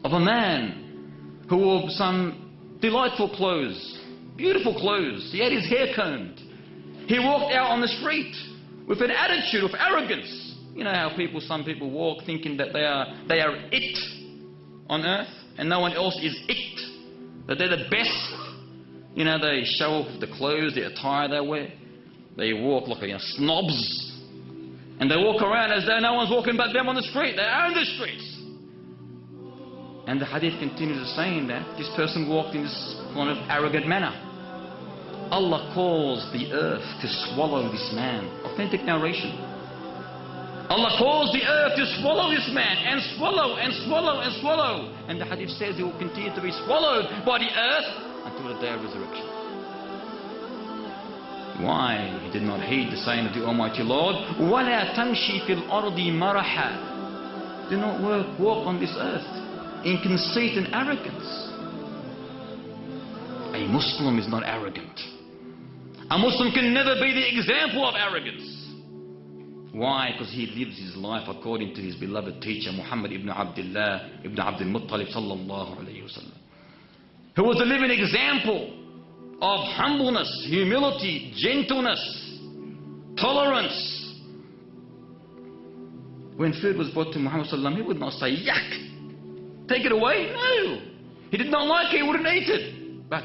of a man who wore some delightful clothes, beautiful clothes. He had his hair combed. He walked out on the street with an attitude of arrogance. You know how some people walk thinking that they are it on earth and no one else is it, that they're the best. You know, they show off the clothes, the attire they wear. They walk like snobs. And they walk around as though no one's walking but them on the street. They own the streets. And the hadith continues saying that this person walked in this kind of arrogant manner. Allah calls the earth to swallow this man. Authentic narration. Allah calls the earth to swallow this man, and swallow and swallow and swallow. And the hadith says he will continue to be swallowed by the earth until the day of resurrection. Why? He did not heed the saying of the Almighty Lord, وَلَا تَمْشِي فِي الْأَرْضِ مَرَحًا. Do not walk on this earth in conceit and arrogance. A Muslim is not arrogant. A Muslim can never be the example of arrogance. Why? Because he lives his life according to his beloved teacher Muhammad ibn Abdullah ibn Abdul Muttalib sallallahu alayhi wa sallam, who was a living example of humbleness, humility, gentleness, tolerance. When food was brought to Muhammad sallallahu, he would not say, yuck, take it away. No. He did not like it, he wouldn't eat it. But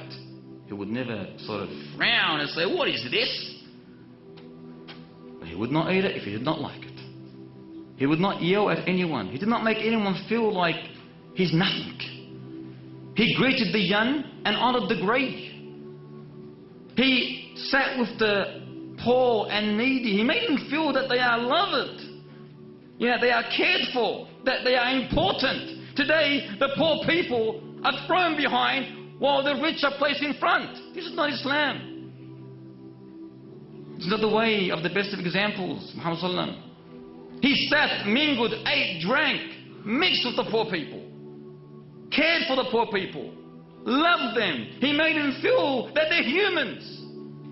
he would never sort of frown and say, what is this? But he would not eat it if he did not like it. He would not yell at anyone. He did not make anyone feel like he's nothing. He greeted the young and honored the grey. He sat with the poor and needy. He made them feel that they are loved. You know, they are cared for, that they are important. Today, the poor people are thrown behind while the rich are placed in front. This is not Islam. It's not the way of the best of examples, Muhammad sallallahu. He sat, mingled, ate, drank, mixed with the poor people, cared for the poor people, loved them. He made them feel that they're humans.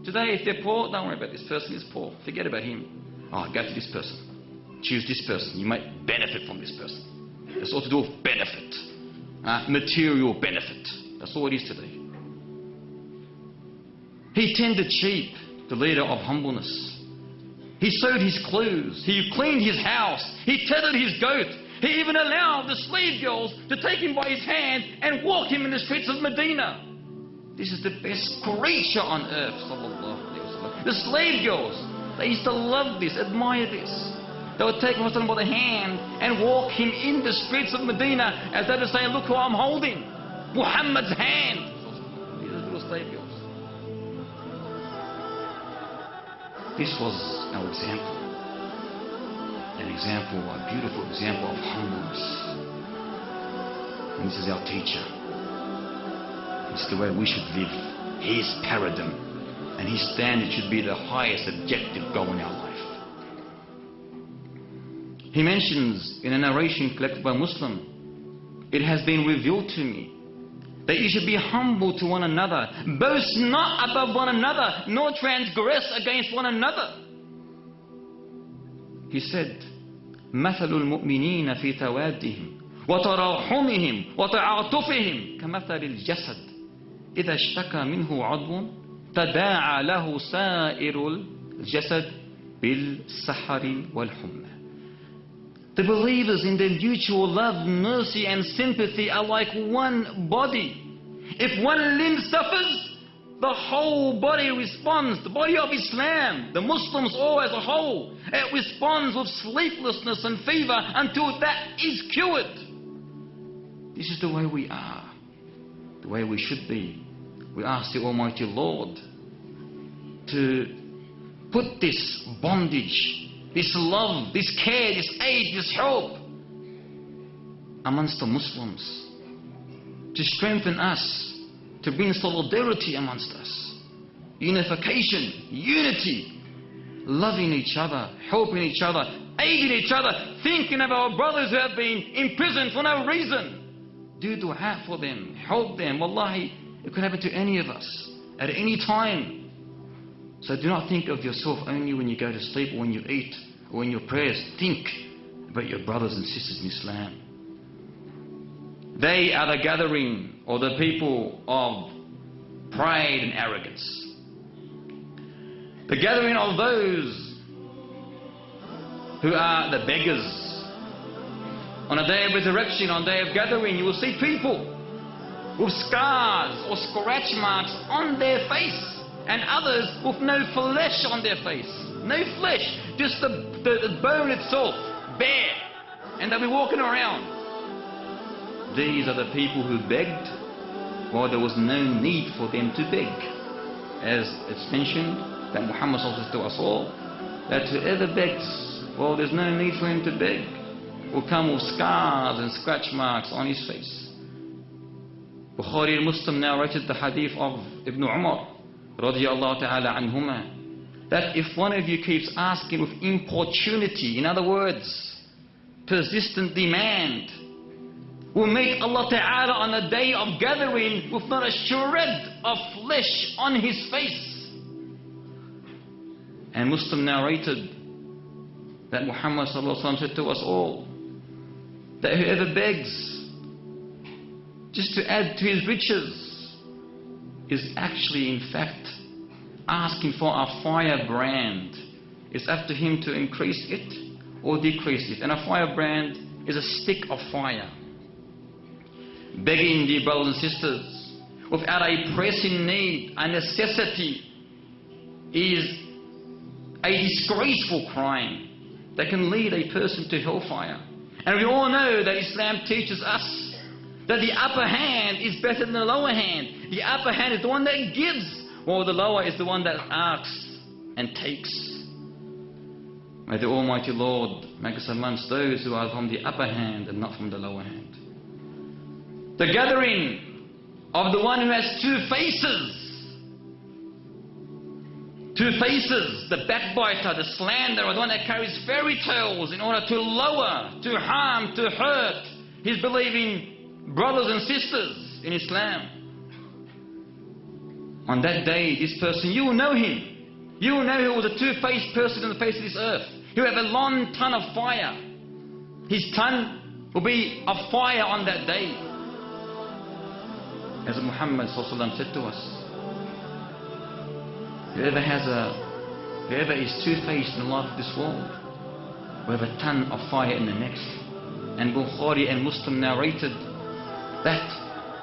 Today, if they're poor, don't worry about this person is poor. Forget about him. Oh, go to this person. Choose this person. You might benefit from this person. It's all to do with benefit. Material benefit. That's all it is today. He tended sheep, the leader of humbleness. He sewed his clothes. He cleaned his house. He tethered his goat. He even allowed the slave girls to take him by his hand and walk him in the streets of Medina. This is the best creature on earth, sallallahu alayhi wa sallam. The slave girls, they used to love this, admire this. They would take Muhammad by the hand and walk him in the streets of Medina as they were saying, look who I'm holding, Muhammad's hand. These are little slave girls. This was our example. An example, a beautiful example of humbleness. And this is our teacher. This is the way we should live. His paradigm and his standard should be the highest objective goal in our life. He mentions in a narration collected by a Muslim, it has been revealed to me that you should be humble to one another, boast not above one another, nor transgress against one another. He said, مثل المؤمنين في توادهم وتراحمهم وتعاطفهم كمثل الجسد إذا اشتكى منه عضو تداعى له سائر الجسد بالسحر والحمى. The believers in their mutual love, mercy and sympathy are like one body. If one limb suffers, the whole body responds. The body of Islam, the Muslims all as a whole, it responds with sleeplessness and fever until that is cured. This is the way we are, the way we should be. We ask the Almighty Lord to put this bondage, this love, this care, this aid, this help amongst the Muslims, to strengthen us, to bring solidarity amongst us, unification, unity, loving each other, helping each other, aiding each other, thinking of our brothers who have been imprisoned for no reason. Do dua for them, help them. Wallahi, it could happen to any of us at any time. So do not think of yourself only when you go to sleep or when you eat or when your prayers. Think about your brothers and sisters in Islam. They are the gathering or the people of pride and arrogance. The gathering of those who are the beggars. On a day of resurrection, on a day of gathering, you will see people with scars or scratch marks on their face, and others with no flesh on their face. No flesh, just the bone itself, bare. And they'll be walking around. These are the people who begged while there was no need for them to beg. As it's mentioned, that Muhammad said to us all, that whoever begs, well, there's no need for him to beg, will come with scars and scratch marks on his face. Bukhari and Muslim narrated the hadith of Ibn Umar radiyallahu ta'ala anhuma, that if one of you keeps asking with importunity, in other words, persistent demand, will make Allah Ta'ala on the day of gathering with not a shred of flesh on his face. And Muslim narrated that Muhammad sallallahu alaihi wasallam said to us all that whoever begs just to add to his riches is actually in fact asking for a firebrand. It's up to him to increase it or decrease it. And a firebrand is a stick of fire. Begging, dear brothers and sisters, without a pressing need, a necessity, is a disgraceful crime that can lead a person to hellfire. And we all know that Islam teaches us that the upper hand is better than the lower hand. The upper hand is the one that gives, while the lower is the one that asks and takes. May the Almighty Lord make us amongst those who are from the upper hand and not from the lower hand. The gathering of the one who has two faces. Two faces, the backbiter, the slanderer, the one that carries fairy tales in order to lower, to harm, to hurt his believing brothers and sisters in Islam. On that day, this person, you will know him. You will know he was a two-faced person on the face of this earth. He will have a long tongue of fire. His tongue will be of fire on that day. As Muhammad said to us, whoever is two-faced in the life of this world will have a ton of fire in the next. And Bukhari and Muslim narrated that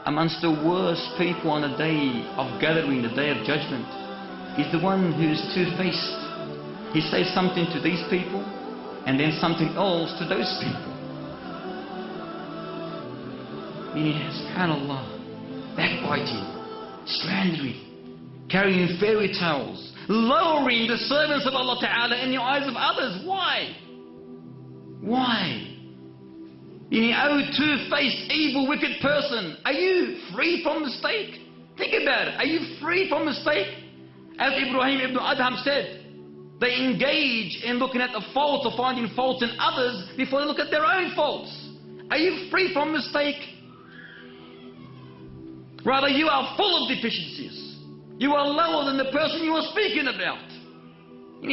amongst the worst people on the day of gathering, the day of judgment, is the one who is two-faced. He says something to these people and then something else to those people. Meaning, subhanAllah, backbiting, slandering, carrying fairy tales, lowering the servants of Allah Ta'ala in the eyes of others. Why? Why? Oh, two-faced, evil, wicked person, are you free from mistake? Think about it. Are you free from mistake? As Ibrahim ibn Adham said, they engage in looking at the faults or finding faults in others before they look at their own faults. Are you free from mistake? Rather, you are full of deficiencies. You are lower than the person you are speaking about.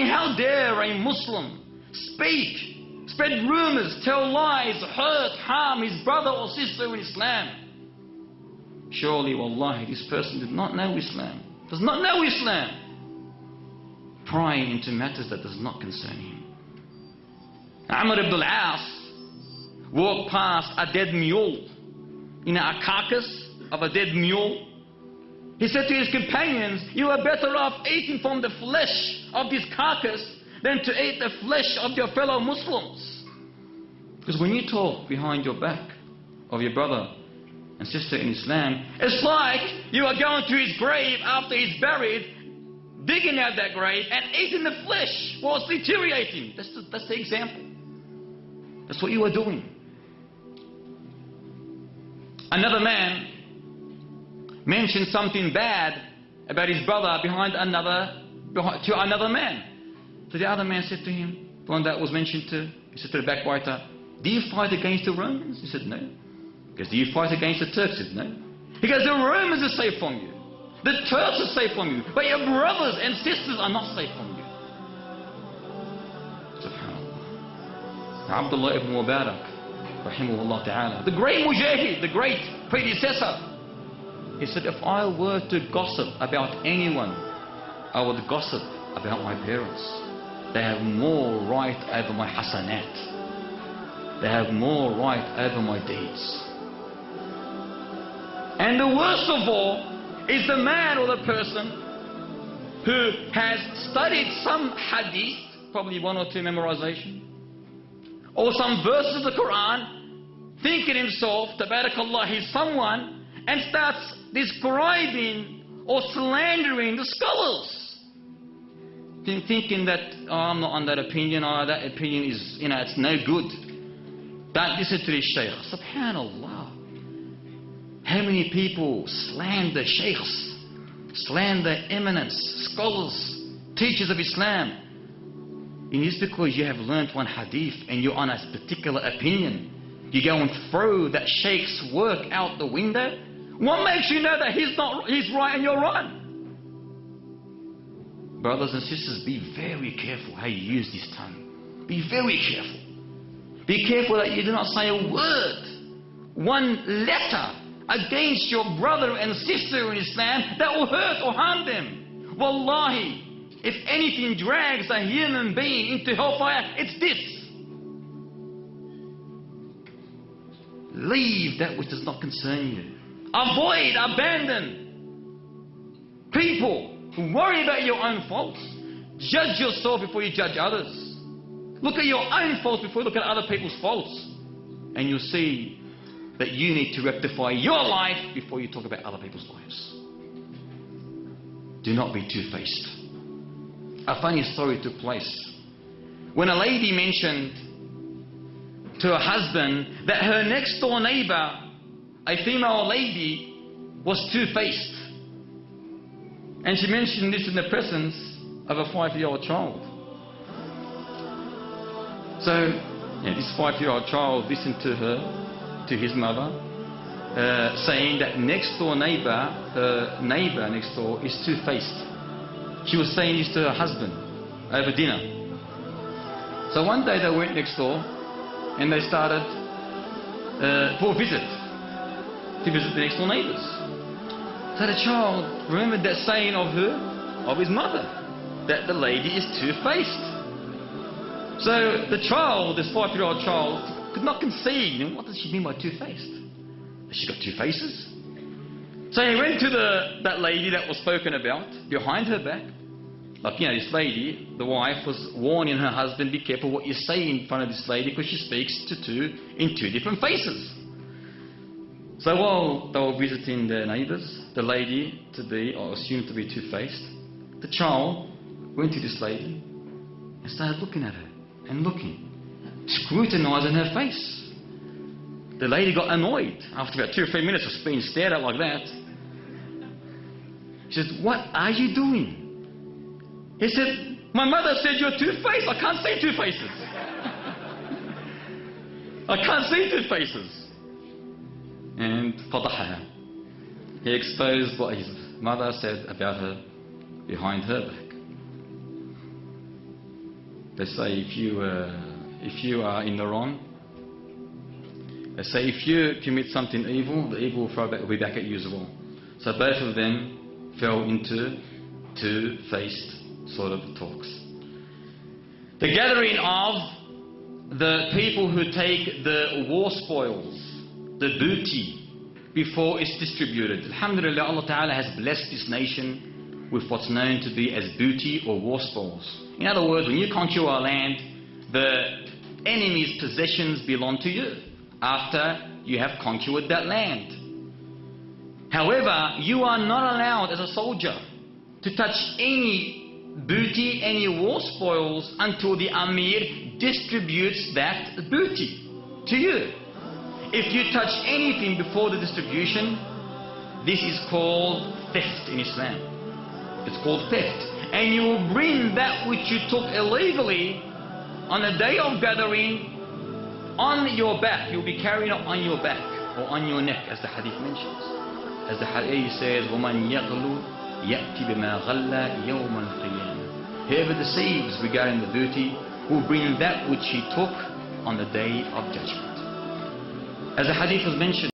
How dare a Muslim speak, spread rumors, tell lies, hurt, harm his brother or sister in Islam? Surely, wallahi, this person did not know Islam. Does not know Islam. Prying into matters that does not concern him. Amr ibn al-As walked past a dead mule, a carcass of a dead mule. He said to his companions, you are better off eating from the flesh of this carcass than to eat the flesh of your fellow Muslims. Because when you talk behind your back of your brother and sister in Islam, it's like you are going to his grave after he's buried, digging out that grave and eating the flesh while it's deteriorating. That's the example. That's what you are doing. Another man mentioned something bad about his brother to another man. So the other man said to him, the one that was mentioned to, he said to the backbiter, do you fight against the Romans? He said, no. He goes, do you fight against the Turks? He said, no. He goes, the Romans are safe from you. The Turks are safe from you. But your brothers and sisters are not safe from you. SubhanAllah. Abdullah ibn Mubarak rahimahullah ta'ala, the great mujahid, the great predecessor, he said, if I were to gossip about anyone, I would gossip about my parents. They have more right over my hasanat. They have more right over my deeds. And the worst of all is the man or the person who has studied some hadith, probably one or two memorization, or some verses of the Quran, thinking himself, tabarakallah, he's someone, and starts describing or slandering the scholars. Thinking that, oh, I'm not on that opinion, or that opinion is, it's no good. Don't listen to this shaykh. Subhanallah. How many people slander shaykhs, slander eminence, scholars, teachers of Islam? And it's because you have learnt one hadith and you're on a particular opinion. You go and throw that shaykh's work out the window. What makes you know that he's right and you're wrong? Brothers and sisters, be very careful how you use this tongue. Be very careful. Be careful that you do not say a word, one letter against your brother and sister in Islam that will hurt or harm them. Wallahi, if anything drags a human being into hellfire, it's this. Leave that which does not concern you. Avoid, abandon people who worry about your own faults. Judge yourself before you judge others. Look at your own faults before you look at other people's faults. And you'll see that you need to rectify your life before you talk about other people's lives. Do not be two-faced. A funny story took place when a lady mentioned to her husband that her next door neighbor, a female lady, was two-faced. And she mentioned this in the presence of a 5-year-old child. So this 5-year-old child listened to her, to his mother, saying that next door neighbor, her neighbor next door, is two-faced. She was saying this to her husband over dinner. So one day they went next door and they started for a visit to visit the next door neighbors. So the child remembered that saying of her, of his mother, that the lady is two-faced. So the child, this 5-year-old child, could not conceive, what does she mean by two-faced? Has she got two faces? So he went to that lady that was spoken about, behind her back. Like, this lady, the wife, was warning her husband, be careful what you say in front of this lady because she speaks in two different faces. So while they were visiting their neighbours, the lady to be, or assumed to be two-faced, the child went to this lady and started looking at her and looking, scrutinising her face. The lady got annoyed after about 2 or 3 minutes of being stared at like that. She said, what are you doing? He said, my mother said you're two-faced. I can't see two faces. I can't see two faces. And fadahaha. He exposed what his mother said about her behind her back. They say if you are in the wrong, they say if you commit something evil, the evil will be back at you as well. So both of them fell into two-faced sort of talks. The gathering of the people who take the war spoils, the booty, before it's distributed. Alhamdulillah, Allah Ta'ala has blessed this nation with what's known to be as booty or war spoils. In other words, when you conquer our land, the enemy's possessions belong to you after you have conquered that land. However, you are not allowed as a soldier to touch any booty, any war spoils until the Amir distributes that booty to you. If you touch anything before the distribution, this is called theft in Islam. It's called theft. And you will bring that which you took illegally on the day of gathering on your back. You'll be carrying it on your back or on your neck, as the hadith mentions. As the hadith says, وَمَنْ يَغْلُ يَأْتِ بِمَا غَلَّ يَوْمَ الْقِيَامَةِ. Whoever deceives regarding the booty will bring that which he took on the day of judgment. As the hadith was mentioned,